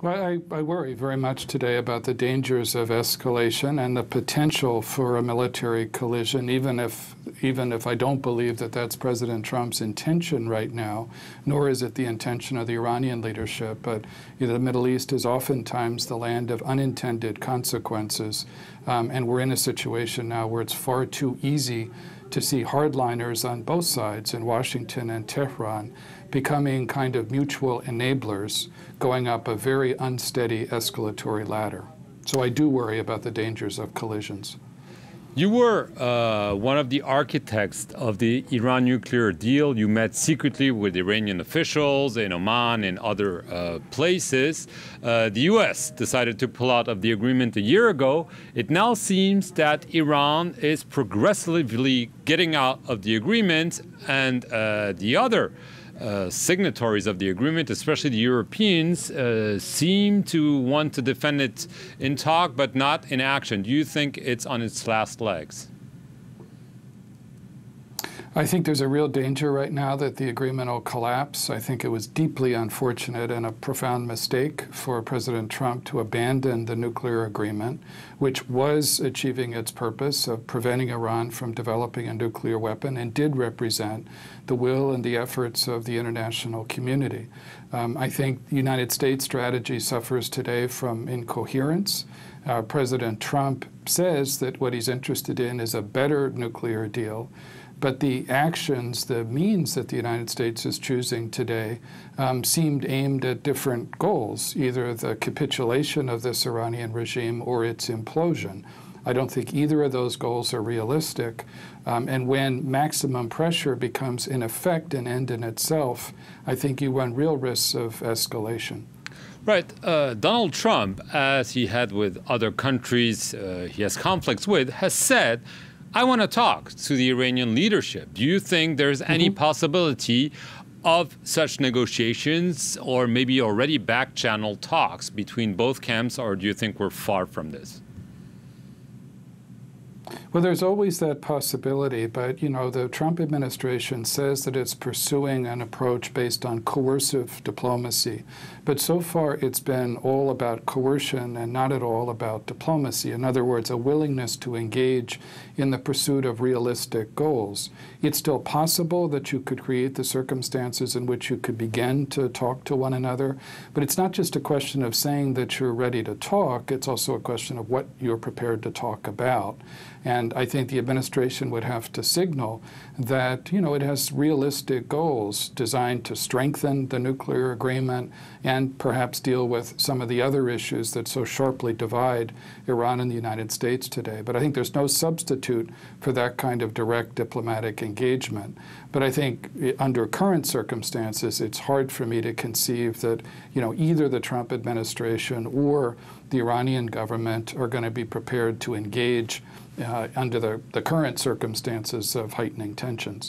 Well, I worry very much today about the dangers of escalation and the potential for a military collision, even if I don't believe that that's President Trump's intention right now, nor is it the intention of the Iranian leadership. But the Middle East is oftentimes the land of unintended consequences, and we're in a situation now where it's far too easy to see hardliners on both sides in Washington and Tehran becoming kind of mutual enablers, going up a very unsteady escalatory ladder. So I do worry about the dangers of collisions. You were one of the architects of the Iran nuclear deal. You met secretly with Iranian officials in Oman and other places. The U.S. decided to pull out of the agreement a year ago. It now seems that Iran is progressively getting out of the agreement, and the other signatories of the agreement, especially the Europeans, seem to want to defend it in talk but not in action. Do you think it's on its last legs? I think there's a real danger right now that the agreement will collapse. I think it was deeply unfortunate and a profound mistake for President Trump to abandon the nuclear agreement, which was achieving its purpose of preventing Iran from developing a nuclear weapon and did represent the will and the efforts of the international community. I think the United States strategy suffers today from incoherence. President Trump says that what he's interested in is a better nuclear deal. But the actions, the means that the United States is choosing today seemed aimed at different goals, either the capitulation of this Iranian regime or its implosion. I don't think either of those goals are realistic. And when maximum pressure becomes, in effect, an end in itself, I think you run real risks of escalation. Right. Donald Trump, as he had with other countries he has conflicts with, has said, I want to talk to the Iranian leadership. Do you think there's any possibility of such negotiations or maybe already back-channel talks between both camps, or do you think we're far from this? Well, there's always that possibility, but, the Trump administration says that it's pursuing an approach based on coercive diplomacy. But so far, it's been all about coercion and not at all about diplomacy. In other words, a willingness to engage in the pursuit of realistic goals. It's still possible that you could create the circumstances in which you could begin to talk to one another. But it's not just a question of saying that you're ready to talk. It's also a question of what you're prepared to talk about. And I think the administration would have to signal that, it has realistic goals designed to strengthen the nuclear agreement and perhaps deal with some of the other issues that so sharply divide Iran and the United States today. But I think there's no substitute for that kind of direct diplomatic engagement. But I think under current circumstances, it's hard for me to conceive that, either the Trump administration or the Iranian government are going to be prepared to engage under the current circumstances of heightening tensions.